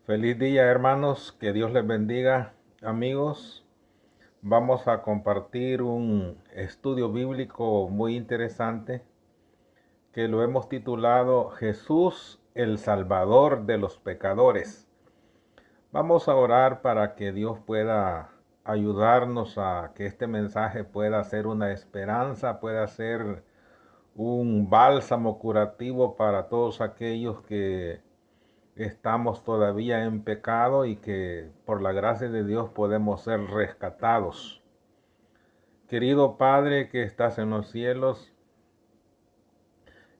Feliz día, hermanos, que Dios les bendiga. Amigos, vamos a compartir un estudio bíblico muy interesante que lo hemos titulado Jesús, el Salvador de los pecadores. Vamos a orar para que Dios pueda ayudarnos a que este mensaje pueda ser una esperanza, pueda ser un bálsamo curativo para todos aquellos que estamos todavía en pecado y que por la gracia de Dios podemos ser rescatados. Querido Padre que estás en los cielos,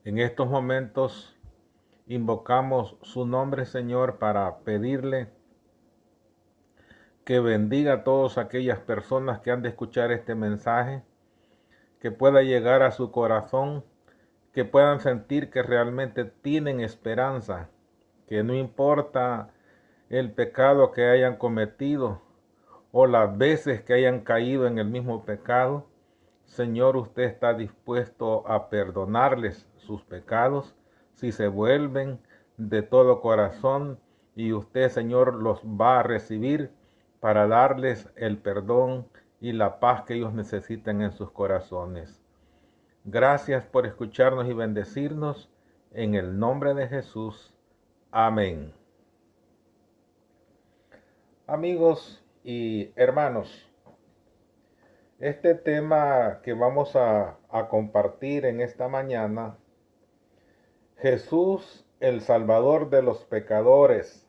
en estos momentos invocamos su nombre, Señor, para pedirle que bendiga a todas aquellas personas que han de escuchar este mensaje, que pueda llegar a su corazón, que puedan sentir que realmente tienen esperanza, que no importa el pecado que hayan cometido o las veces que hayan caído en el mismo pecado, Señor, usted está dispuesto a perdonarles sus pecados si se vuelven de todo corazón, y usted, Señor, los va a recibir para darles el perdón y la paz que ellos necesitan en sus corazones. Gracias por escucharnos y bendecirnos. En el nombre de Jesús. Amén. Amigos y hermanos, este tema que vamos a compartir en esta mañana, Jesús, el Salvador de los pecadores.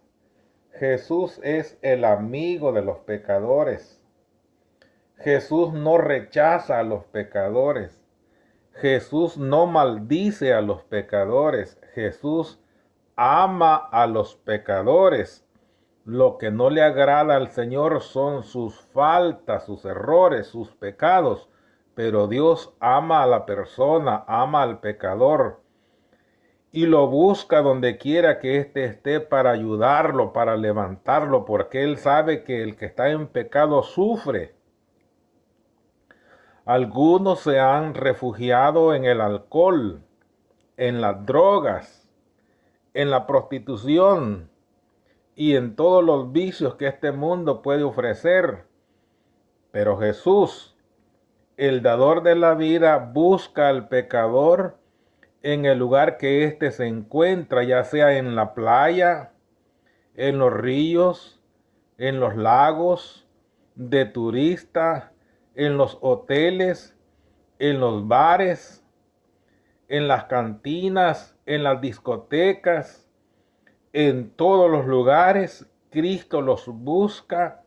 Jesús es el amigo de los pecadores. Jesús no rechaza a los pecadores. Jesús no maldice a los pecadores. Jesús ama a los pecadores. Lo que no le agrada al Señor son sus faltas, sus errores, sus pecados. Pero Dios ama a la persona, ama al pecador. Y lo busca donde quiera que éste esté para ayudarlo, para levantarlo, porque Él sabe que el que está en pecado sufre. Algunos se han refugiado en el alcohol, en las drogas, en la prostitución y en todos los vicios que este mundo puede ofrecer. Pero Jesús, el dador de la vida, busca al pecador en el lugar que éste se encuentra, ya sea en la playa, en los ríos, en los lagos, de turista, en los hoteles, en los bares, en las cantinas, en las discotecas, en todos los lugares. Cristo los busca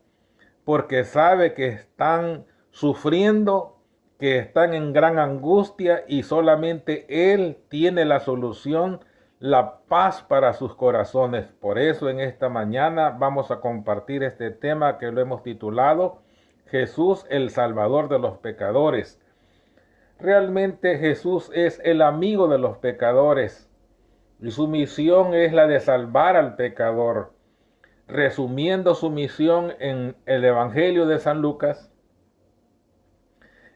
porque sabe que están sufriendo, que están en gran angustia, y solamente Él tiene la solución, la paz para sus corazones. Por eso en esta mañana vamos a compartir este tema que lo hemos titulado Jesús, el Salvador de los pecadores. Realmente Jesús es el amigo de los pecadores y su misión es la de salvar al pecador. Resumiendo su misión en el Evangelio de San Lucas,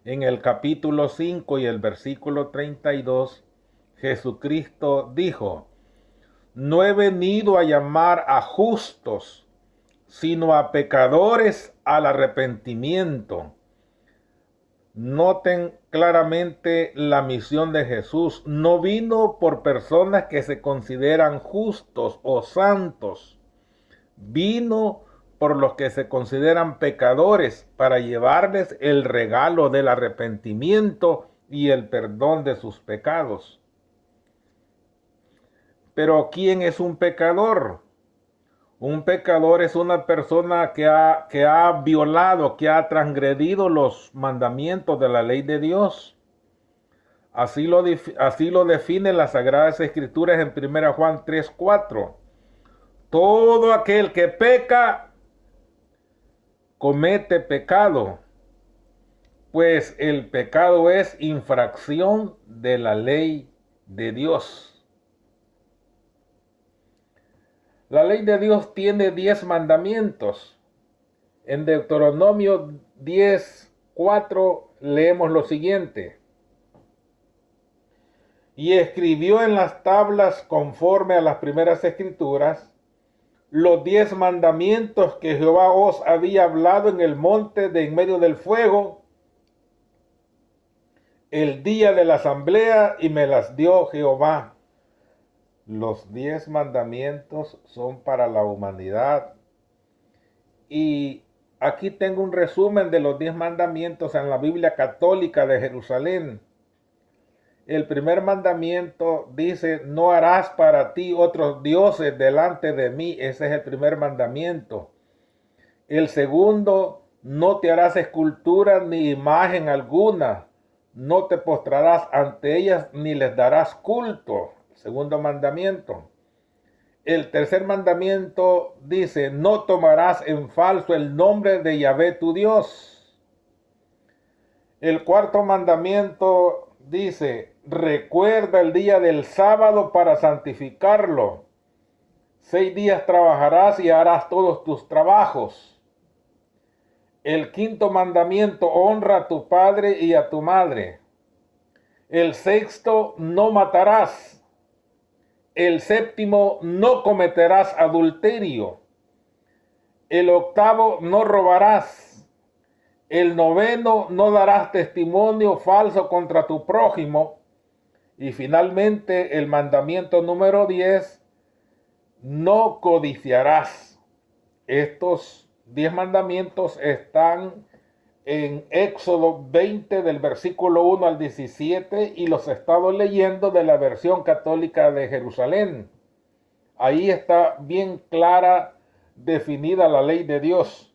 en el capítulo 5 y el versículo 32, Jesucristo dijo: no he venido a llamar a justos, sino a pecadores al arrepentimiento. Noten claramente la misión de Jesús. No vino por personas que se consideran justos o santos. Vino por los que se consideran pecadores para llevarles el regalo del arrepentimiento y el perdón de sus pecados. Pero ¿quién es un pecador? Un pecador es una persona que ha violado, que ha transgredido los mandamientos de la ley de Dios. Así lo define las Sagradas Escrituras en 1 Juan 3:4. Todo aquel que peca comete pecado, pues el pecado es infracción de la ley de Dios. La ley de Dios tiene 10 mandamientos. En Deuteronomio 10:4 leemos lo siguiente: y escribió en las tablas conforme a las primeras escrituras los 10 mandamientos que Jehová os había hablado en el monte de en medio del fuego, el día de la asamblea, y me las dio Jehová. Los 10 mandamientos son para la humanidad. Y aquí tengo un resumen de los 10 mandamientos en la Biblia Católica de Jerusalén. El primer mandamiento dice: no harás para ti otros dioses delante de mí. Ese es el primer mandamiento. El segundo: no te harás escultura ni imagen alguna. No te postrarás ante ellas ni les darás culto. Segundo mandamiento. El tercer mandamiento dice: no tomarás en falso el nombre de Yahvé tu Dios. El cuarto mandamiento dice: recuerda el día del sábado para santificarlo. 6 días trabajarás y harás todos tus trabajos. El quinto mandamiento: honra a tu padre y a tu madre. El sexto: no matarás. El séptimo: no cometerás adulterio. El octavo: no robarás. El noveno: no darás testimonio falso contra tu prójimo. Y finalmente el mandamiento número 10: no codiciarás. Estos 10 mandamientos están en Éxodo 20 del versículo 1 al 17 y los he estado leyendo de la versión católica de Jerusalén. Ahí está bien clara, definida la ley de Dios.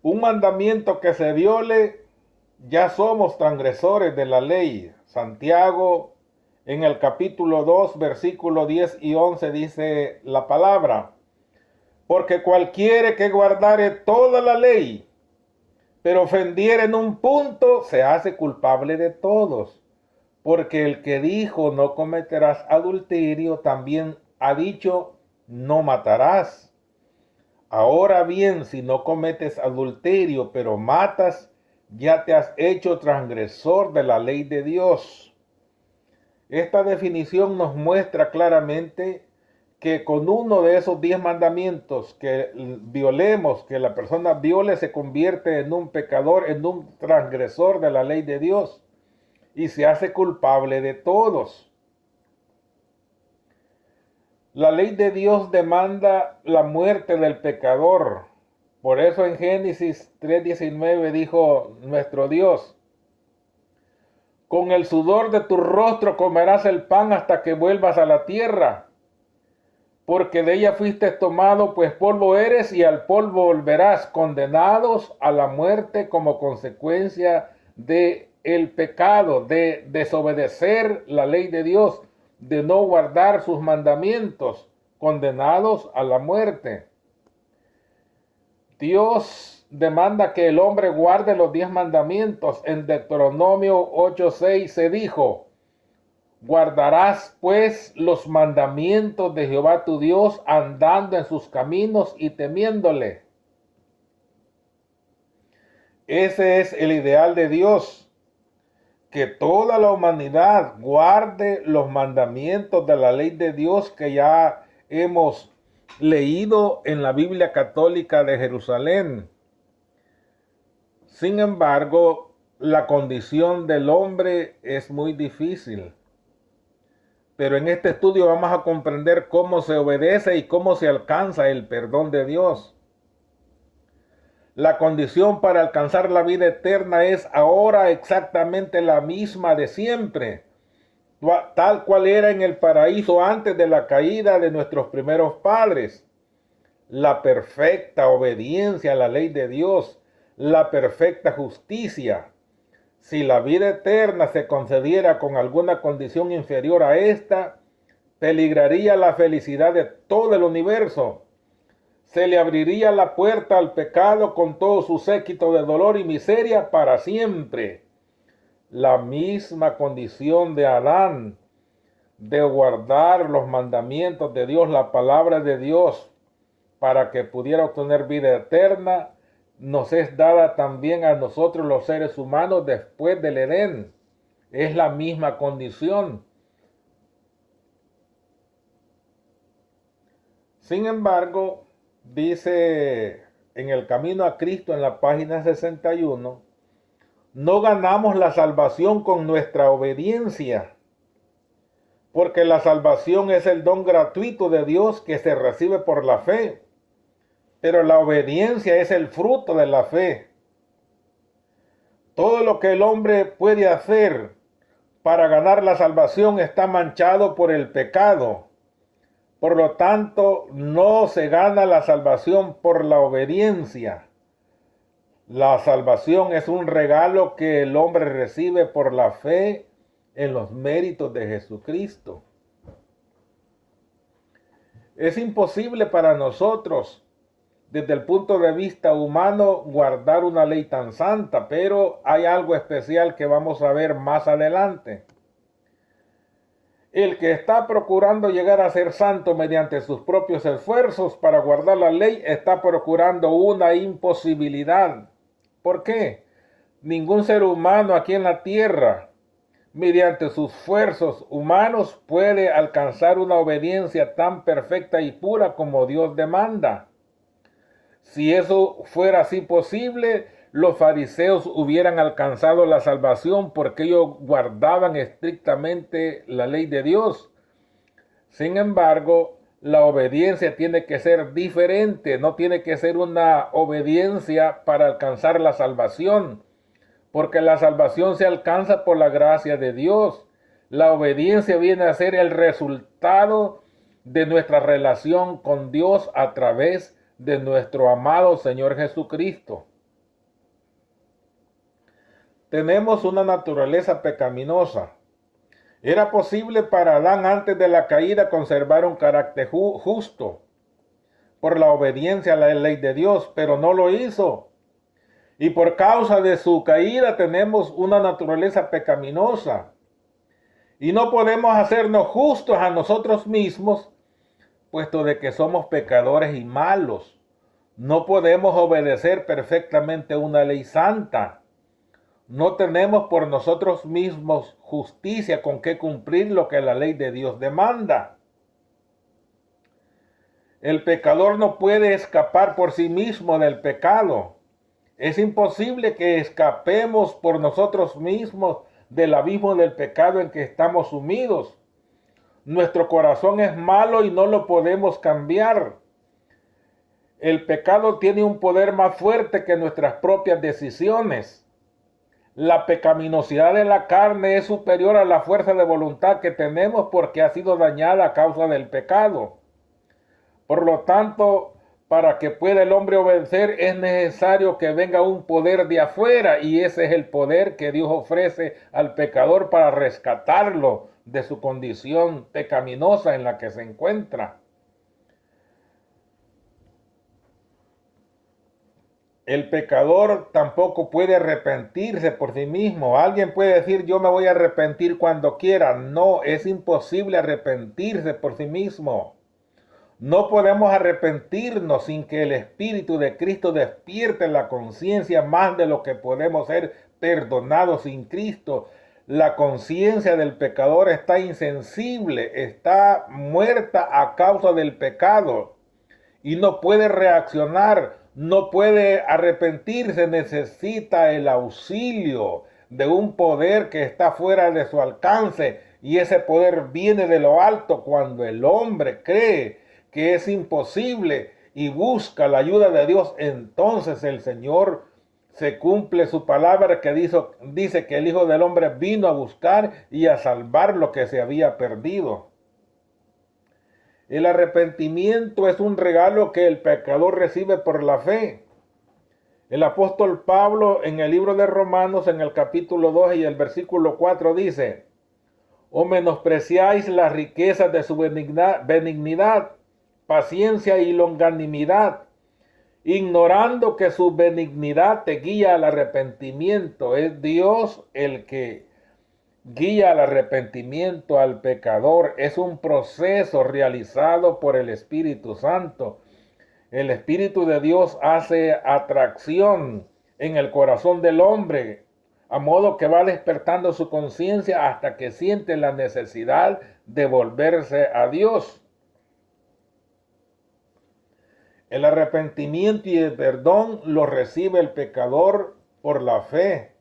Un mandamiento que se viole, ya somos transgresores de la ley. Santiago, en el capítulo 2, versículo 10 y 11, dice la palabra: porque cualquiera que guardare toda la ley, pero ofendiere en un punto, se hace culpable de todos. Porque el que dijo: no cometerás adulterio, también ha dicho: no matarás. Ahora bien, si no cometes adulterio, pero matas, ya te has hecho transgresor de la ley de Dios. Esta definición nos muestra claramente que con uno de esos 10 mandamientos que violemos, que la persona viole, se convierte en un pecador, en un transgresor de la ley de Dios y se hace culpable de todos. La ley de Dios demanda la muerte del pecador. Por eso en Génesis 3:19 dijo nuestro Dios: con el sudor de tu rostro comerás el pan hasta que vuelvas a la tierra, porque de ella fuiste tomado, pues polvo eres y al polvo volverás, condenados a la muerte como consecuencia de el pecado, de desobedecer la ley de Dios, de no guardar sus mandamientos, condenados a la muerte. Dios demanda que el hombre guarde los 10 mandamientos. En Deuteronomio 8:6 se dijo: guardarás pues los mandamientos de Jehová tu Dios, andando en sus caminos y temiéndole. Ese es el ideal de Dios, que toda la humanidad guarde los mandamientos de la ley de Dios que ya hemos leído en la Biblia Católica de Jerusalén. Sin embargo, la condición del hombre es muy difícil. Pero en este estudio vamos a comprender cómo se obedece y cómo se alcanza el perdón de Dios. La condición para alcanzar la vida eterna es ahora exactamente la misma de siempre, tal cual era en el paraíso antes de la caída de nuestros primeros padres. La perfecta obediencia a la ley de Dios, la perfecta justicia. Si la vida eterna se concediera con alguna condición inferior a esta, peligraría la felicidad de todo el universo. Se le abriría la puerta al pecado con todo su séquito de dolor y miseria para siempre. La misma condición de Adán, de guardar los mandamientos de Dios, la palabra de Dios, para que pudiera obtener vida eterna, nos es dada también a nosotros los seres humanos después del Edén. Es la misma condición. Sin embargo, dice en el Camino a Cristo en la página 61, no ganamos la salvación con nuestra obediencia, porque la salvación es el don gratuito de Dios que se recibe por la fe, pero la obediencia es el fruto de la fe. Todo lo que el hombre puede hacer para ganar la salvación está manchado por el pecado. Por lo tanto, no se gana la salvación por la obediencia. La salvación es un regalo que el hombre recibe por la fe en los méritos de Jesucristo. Es imposible para nosotros, desde el punto de vista humano, guardar una ley tan santa, pero hay algo especial que vamos a ver más adelante. El que está procurando llegar a ser santo mediante sus propios esfuerzos para guardar la ley está procurando una imposibilidad. ¿Por qué? Ningún ser humano aquí en la tierra, mediante sus esfuerzos humanos, puede alcanzar una obediencia tan perfecta y pura como Dios demanda. Si eso fuera así posible, los fariseos hubieran alcanzado la salvación porque ellos guardaban estrictamente la ley de Dios. Sin embargo, la obediencia tiene que ser diferente, no tiene que ser una obediencia para alcanzar la salvación, porque la salvación se alcanza por la gracia de Dios. La obediencia viene a ser el resultado de nuestra relación con Dios a través de nuestro amado Señor Jesucristo. Tenemos una naturaleza pecaminosa. Era posible para Adán antes de la caída conservar un carácter justo por la obediencia a la ley de Dios, pero no lo hizo. Y por causa de su caída tenemos una naturaleza pecaminosa. Y no podemos hacernos justos a nosotros mismos, puesto de que somos pecadores y malos. No podemos obedecer perfectamente una ley santa. No tenemos por nosotros mismos justicia con que cumplir lo que la ley de Dios demanda. El pecador no puede escapar por sí mismo del pecado. Es imposible que escapemos por nosotros mismos del abismo del pecado en que estamos sumidos. Nuestro corazón es malo y no lo podemos cambiar. El pecado tiene un poder más fuerte que nuestras propias decisiones. La pecaminosidad de la carne es superior a la fuerza de voluntad que tenemos porque ha sido dañada a causa del pecado. Por lo tanto, para que pueda el hombre obedecer es necesario que venga un poder de afuera, y ese es el poder que Dios ofrece al pecador para rescatarlo de su condición pecaminosa en la que se encuentra. El pecador tampoco puede arrepentirse por sí mismo. Alguien puede decir, yo me voy a arrepentir cuando quiera. No, es imposible arrepentirse por sí mismo. No podemos arrepentirnos sin que el Espíritu de Cristo despierte la conciencia más de lo que podemos ser perdonados sin Cristo. La conciencia del pecador está insensible, está muerta a causa del pecado y no puede reaccionar. No puede arrepentirse, necesita el auxilio de un poder que está fuera de su alcance, y ese poder viene de lo alto. Cuando el hombre cree que es imposible y busca la ayuda de Dios, entonces el Señor se cumple su palabra que dice que el Hijo del Hombre vino a buscar y a salvar lo que se había perdido. El arrepentimiento es un regalo que el pecador recibe por la fe. El apóstol Pablo en el libro de Romanos, en el capítulo 2 y el versículo 4 dice: ¿O menospreciáis las riquezas de su benignidad, paciencia y longanimidad, ignorando que su benignidad te guía al arrepentimiento? Es Dios el que guía al arrepentimiento al pecador. Es un proceso realizado por el Espíritu Santo. El Espíritu de Dios hace atracción en el corazón del hombre, a modo que va despertando su conciencia hasta que siente la necesidad de volverse a Dios. El arrepentimiento y el perdón lo recibe el pecador por la fe.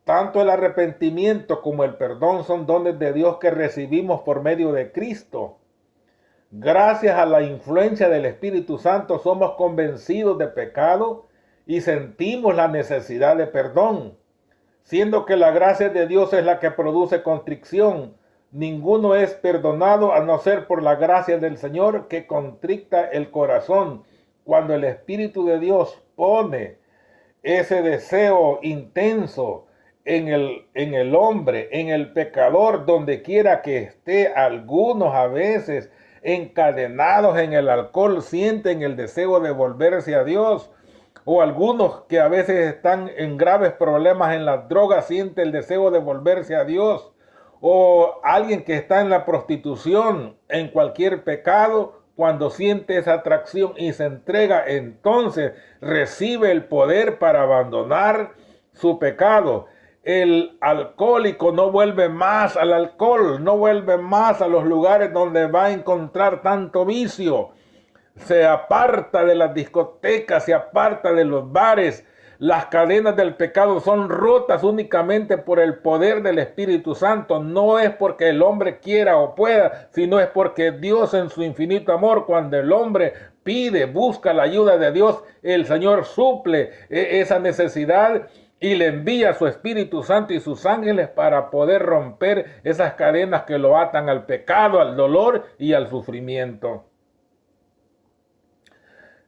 Tanto el arrepentimiento como el perdón son dones de Dios que recibimos por medio de Cristo. Gracias a la influencia del Espíritu Santo somos convencidos de pecado y sentimos la necesidad de perdón. Siendo que la gracia de Dios es la que produce contrición, ninguno es perdonado a no ser por la gracia del Señor que contricta el corazón. Cuando el Espíritu de Dios pone ese deseo intenso en el hombre, en el pecador, donde quiera que esté, algunos a veces encadenados en el alcohol sienten el deseo de volverse a Dios, o algunos que a veces están en graves problemas en las drogas sienten el deseo de volverse a Dios, o alguien que está en la prostitución, en cualquier pecado, cuando siente esa atracción y se entrega, entonces recibe el poder para abandonar su pecado. El alcohólico no vuelve más al alcohol, no vuelve más a los lugares donde va a encontrar tanto vicio. Se aparta de las discotecas, se aparta de los bares. Las cadenas del pecado son rotas únicamente por el poder del Espíritu Santo. No es porque el hombre quiera o pueda, sino es porque Dios en su infinito amor, cuando el hombre pide, busca la ayuda de Dios, el Señor suple esa necesidad y le envía su Espíritu Santo y sus ángeles para poder romper esas cadenas que lo atan al pecado, al dolor y al sufrimiento.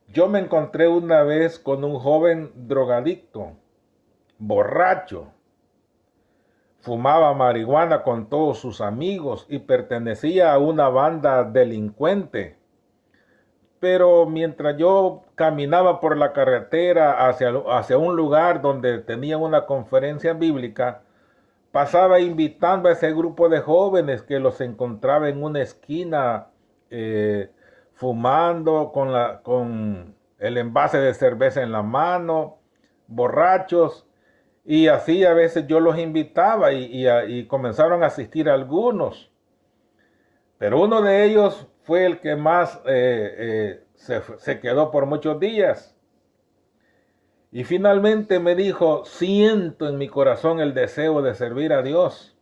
Yo me encontré una vez con un joven drogadicto, borracho. Fumaba marihuana con todos sus amigos y pertenecía a una banda delincuente. Pero mientras yo caminaba por la carretera hacia un lugar donde tenía una conferencia bíblica, pasaba invitando a ese grupo de jóvenes que los encontraba en una esquina fumando con el envase de cerveza en la mano, borrachos, y así a veces yo los invitaba y comenzaron a asistir algunos. Pero uno de ellos fue el que más se quedó por muchos días. Y finalmente me dijo: siento en mi corazón el deseo de servir a Dios.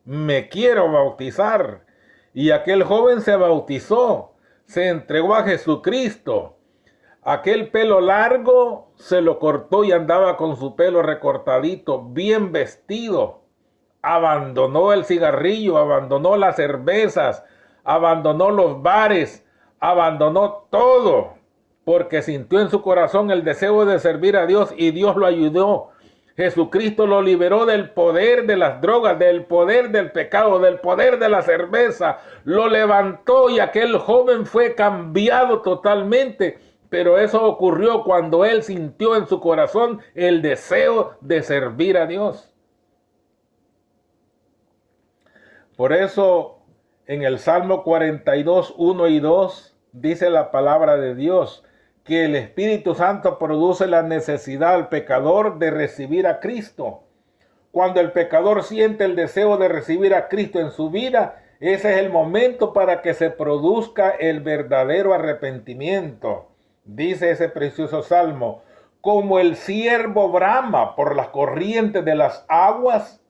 Me quiero bautizar. Y aquel joven se bautizó, se entregó a Jesucristo. Aquel pelo largo se lo cortó y andaba con su pelo recortadito, bien vestido. Abandonó el cigarrillo, abandonó las cervezas, abandonó los bares, abandonó todo, porque sintió en su corazón el deseo de servir a Dios y Dios lo ayudó. Jesucristo lo liberó del poder de las drogas, del poder del pecado, del poder de la cerveza. Lo levantó y aquel joven fue cambiado totalmente. Pero eso ocurrió cuando él sintió en su corazón el deseo de servir a Dios. Por eso en el Salmo 42, 1 y 2 dice la palabra de Dios que el Espíritu Santo produce la necesidad al pecador de recibir a Cristo. Cuando el pecador siente el deseo de recibir a Cristo en su vida, ese es el momento para que se produzca el verdadero arrepentimiento. Dice ese precioso salmo: como el ciervo brama por las corrientes de las aguas,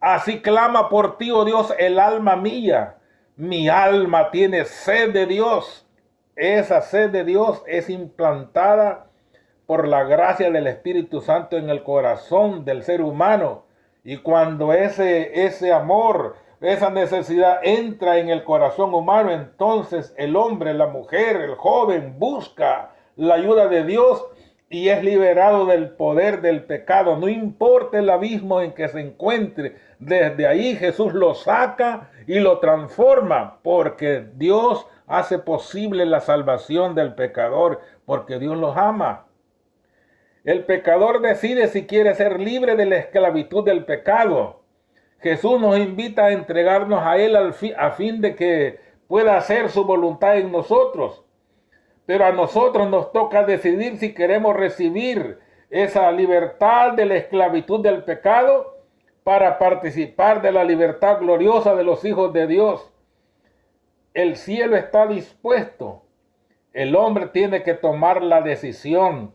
así clama por ti, oh Dios, el alma mía. Mi alma tiene sed de Dios. Esa sed de Dios es implantada por la gracia del Espíritu Santo en el corazón del ser humano. Y cuando ese amor, esa necesidad entra en el corazón humano, entonces el hombre, la mujer, el joven busca la ayuda de Dios y es liberado del poder del pecado. No importa el abismo en que se encuentre, desde ahí Jesús lo saca y lo transforma, porque Dios hace posible la salvación del pecador, porque Dios los ama. El pecador decide si quiere ser libre de la esclavitud del pecado. Jesús nos invita a entregarnos a Él a fin de que pueda hacer su voluntad en nosotros. Pero a nosotros nos toca decidir si queremos recibir esa libertad de la esclavitud del pecado para participar de la libertad gloriosa de los hijos de Dios. El cielo está dispuesto. El hombre tiene que tomar la decisión.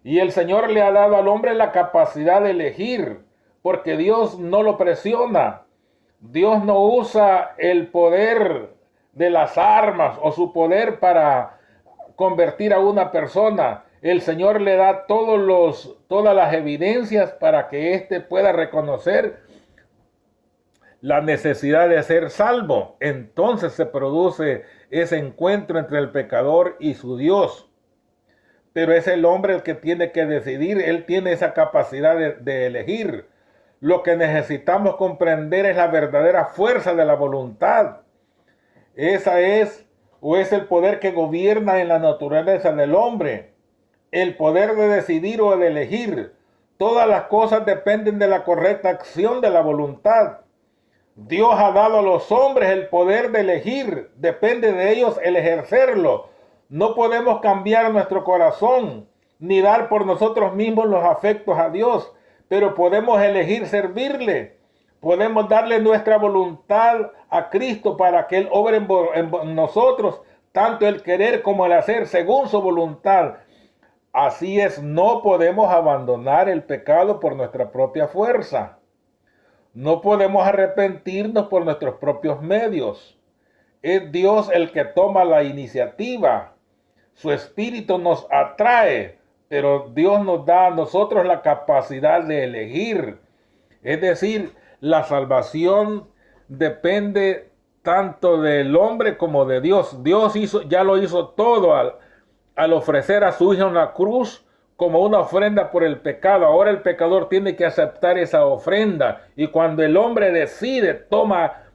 Y el Señor le ha dado al hombre la capacidad de elegir, porque Dios no lo presiona. Dios no usa el poder de las armas o su poder para convertir a una persona. El Señor le da todas las evidencias para que éste pueda reconocer la necesidad de ser salvo. Entonces se produce ese encuentro entre el pecador y su Dios. Pero es el hombre el que tiene que decidir. Él tiene esa capacidad de elegir. Lo que necesitamos comprender es la verdadera fuerza de la voluntad. Esa es el poder que gobierna en la naturaleza del hombre. El poder de decidir o de elegir. Todas las cosas dependen de la correcta acción de la voluntad. Dios ha dado a los hombres el poder de elegir. Depende de ellos el ejercerlo. No podemos cambiar nuestro corazón, ni dar por nosotros mismos los afectos a Dios, pero podemos elegir servirle. Podemos darle nuestra voluntad a Cristo para que Él obre en nosotros, tanto el querer como el hacer, según su voluntad. Así es, no podemos abandonar el pecado por nuestra propia fuerza. No podemos arrepentirnos por nuestros propios medios. Es Dios el que toma la iniciativa. Su espíritu nos atrae, pero Dios nos da a nosotros la capacidad de elegir. Es decir, la salvación depende tanto del hombre como de Dios. Dios ya lo hizo todo al ofrecer a su Hijo en la cruz como una ofrenda por el pecado. Ahora el pecador tiene que aceptar esa ofrenda. Y cuando el hombre decide, toma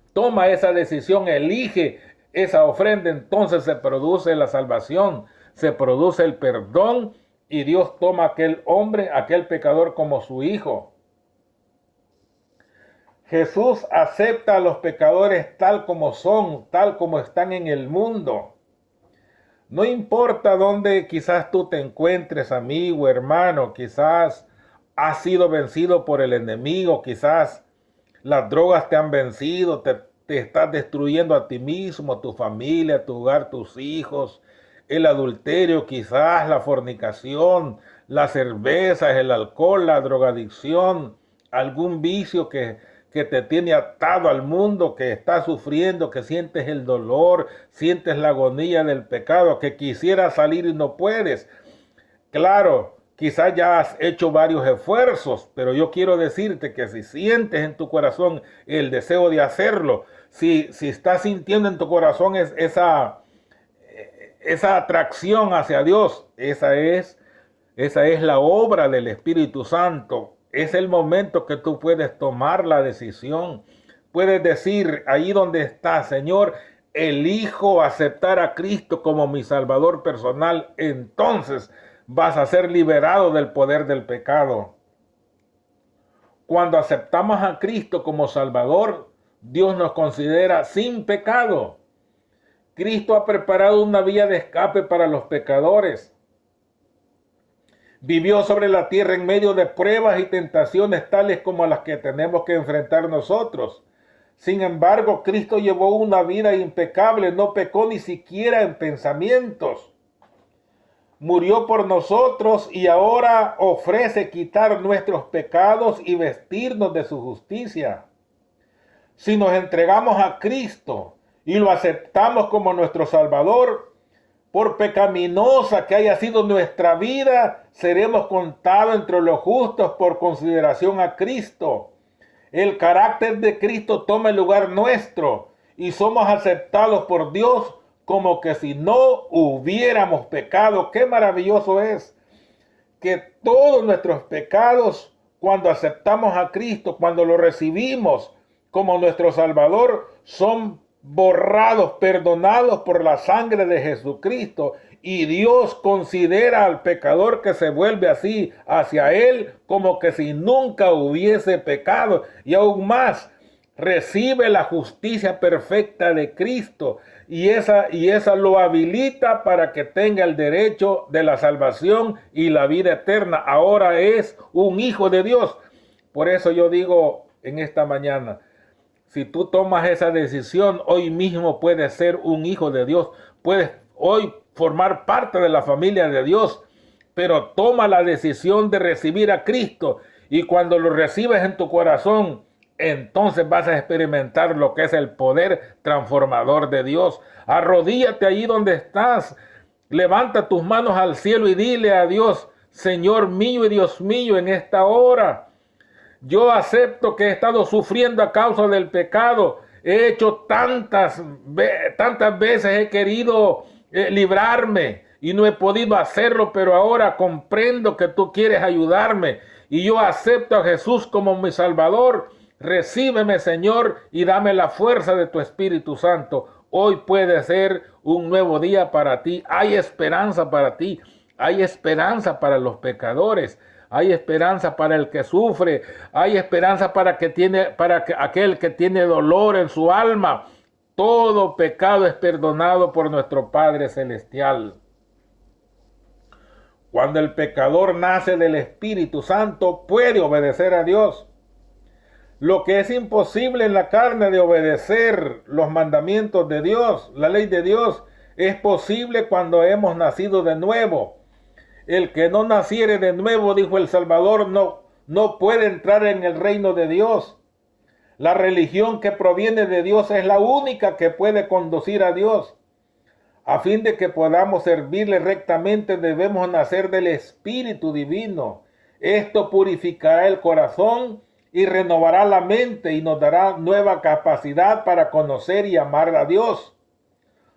esa decisión, elige esa ofrenda, entonces se produce la salvación, se produce el perdón y Dios toma a aquel hombre, aquel pecador como su hijo. Jesús acepta a los pecadores tal como son, tal como están en el mundo. No importa dónde quizás tú te encuentres, amigo, hermano, quizás has sido vencido por el enemigo, quizás las drogas te han vencido, te estás destruyendo a ti mismo, tu familia, tu hogar, tus hijos, el adulterio, quizás la fornicación, la cerveza, el alcohol, la drogadicción, algún vicio que te tiene atado al mundo, que estás sufriendo, que sientes el dolor, sientes la agonía del pecado, que quisieras salir y no puedes. Claro, quizás ya has hecho varios esfuerzos, pero yo quiero decirte que si sientes en tu corazón el deseo de hacerlo, si estás sintiendo en tu corazón esa atracción hacia Dios, esa es la obra del Espíritu Santo. Es el momento que tú puedes tomar la decisión. Puedes decir ahí donde estás: Señor, elijo aceptar a Cristo como mi Salvador personal. Entonces vas a ser liberado del poder del pecado. Cuando aceptamos a Cristo como Salvador, Dios nos considera sin pecado. Cristo ha preparado una vía de escape para los pecadores. Vivió sobre la tierra en medio de pruebas y tentaciones tales como las que tenemos que enfrentar nosotros. Sin embargo, Cristo llevó una vida impecable, no pecó ni siquiera en pensamientos. Murió por nosotros y ahora ofrece quitar nuestros pecados y vestirnos de su justicia. Si nos entregamos a Cristo y lo aceptamos como nuestro Salvador, por pecaminosa que haya sido nuestra vida, seremos contados entre los justos por consideración a Cristo. El carácter de Cristo toma el lugar nuestro y somos aceptados por Dios como que si no hubiéramos pecado. ¡Qué maravilloso es! Que todos nuestros pecados, cuando aceptamos a Cristo, cuando lo recibimos como nuestro Salvador, son borrados, perdonados por la sangre de Jesucristo, y Dios considera al pecador que se vuelve así hacia Él como que si nunca hubiese pecado, y aún más recibe la justicia perfecta de Cristo, y esa lo habilita para que tenga el derecho de la salvación y la vida eterna. Ahora es un hijo de Dios. Por eso yo digo en esta mañana, si tú tomas esa decisión, hoy mismo puedes ser un hijo de Dios. Hoy formar parte de la familia de Dios, pero toma la decisión de recibir a Cristo, y cuando lo recibes en tu corazón, entonces vas a experimentar lo que es el poder transformador de Dios. Arrodíllate allí donde estás, levanta tus manos al cielo y dile a Dios: Señor mío y Dios mío, en esta hora yo acepto que he estado sufriendo a causa del pecado. He hecho tantas veces, he querido librarme y no he podido hacerlo, pero ahora comprendo que tú quieres ayudarme y yo acepto a Jesús como mi Salvador. Recíbeme, Señor, y dame la fuerza de tu Espíritu Santo. Hoy puede ser un nuevo día para ti. Hay esperanza para ti. Hay esperanza para los pecadores. Hay esperanza para el que sufre. Hay esperanza para aquel que tiene dolor en su alma. Todo pecado es perdonado por nuestro Padre Celestial. Cuando el pecador nace del Espíritu Santo, puede obedecer a Dios. Lo que es imposible en la carne de obedecer los mandamientos de Dios, la ley de Dios, es posible cuando hemos nacido de nuevo. El que no naciere de nuevo, dijo el Salvador, no puede entrar en el reino de Dios. La religión que proviene de Dios es la única que puede conducir a Dios. A fin de que podamos servirle rectamente, debemos nacer del Espíritu Divino. Esto purificará el corazón y renovará la mente y nos dará nueva capacidad para conocer y amar a Dios.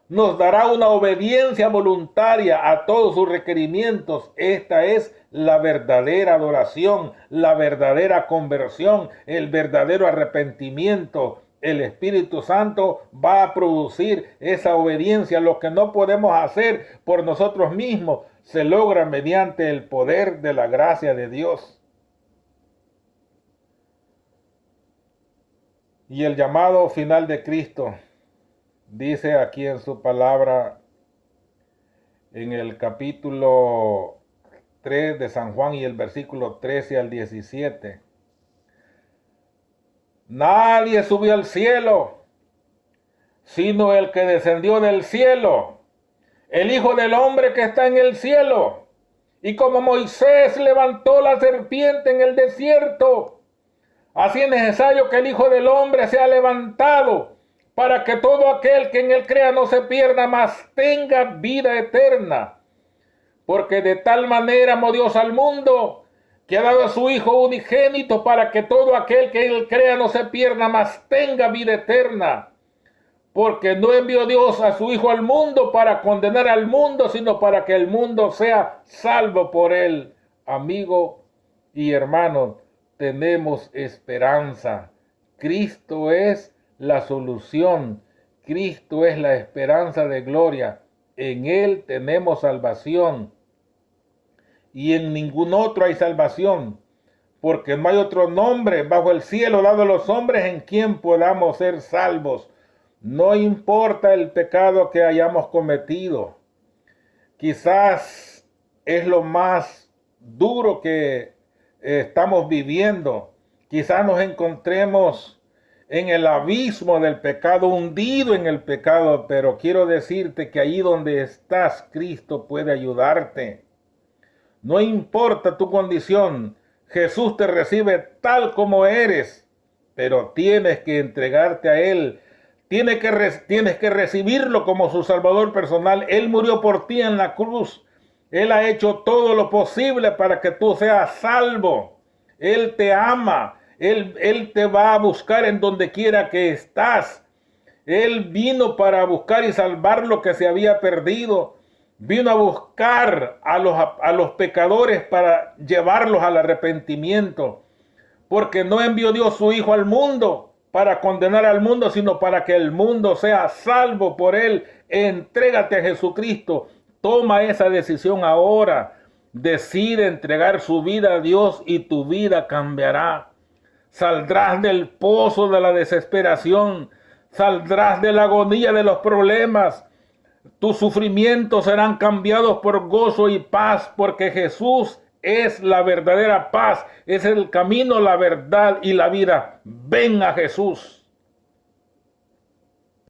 Nos dará una obediencia voluntaria a todos sus requerimientos. Esta es la verdadera adoración, la verdadera conversión, el verdadero arrepentimiento. El Espíritu Santo va a producir esa obediencia. Lo que no podemos hacer por nosotros mismos se logra mediante el poder de la gracia de Dios. Y el llamado final de Cristo, dice aquí en su palabra, en el capítulo 3 de San Juan y el versículo 13 al 17. Nadie subió al cielo, sino el que descendió del cielo, el Hijo del Hombre que está en el cielo. Y como Moisés levantó la serpiente en el desierto, así es necesario que el Hijo del Hombre sea levantado, para que todo aquel que en él crea no se pierda, mas tenga vida eterna. Porque de tal manera amó Dios al mundo, que ha dado a su Hijo unigénito, para que todo aquel que en él crea no se pierda, mas tenga vida eterna. Porque no envió Dios a su Hijo al mundo para condenar al mundo, sino para que el mundo sea salvo por él. Amigo y hermano, tenemos esperanza. Cristo es la solución. Cristo es la esperanza de gloria. En Él tenemos salvación. Y en ningún otro hay salvación, porque no hay otro nombre bajo el cielo dado a los hombres en quien podamos ser salvos. No importa el pecado que hayamos cometido. Quizás es lo más duro que estamos viviendo. Quizás nos encontremos en el abismo del pecado, hundido en el pecado, pero quiero decirte que ahí donde estás, Cristo puede ayudarte. No importa tu condición, Jesús te recibe tal como eres, pero tienes que entregarte a Él. Tienes que recibirlo como su Salvador personal. Él murió por ti en la cruz. Él ha hecho todo lo posible para que tú seas salvo. Él te ama. Él te va a buscar en donde quiera que estás. Él vino para buscar y salvar lo que se había perdido. Vino a buscar a los pecadores para llevarlos al arrepentimiento. Porque no envió Dios su Hijo al mundo para condenar al mundo, sino para que el mundo sea salvo por Él. Entrégate a Jesucristo. Toma esa decisión ahora. Decide entregar su vida a Dios y tu vida cambiará. Saldrás del pozo de la desesperación. Saldrás de la agonía de los problemas. Tus sufrimientos serán cambiados por gozo y paz, porque Jesús es la verdadera paz. Es el camino, la verdad y la vida. Ven a Jesús.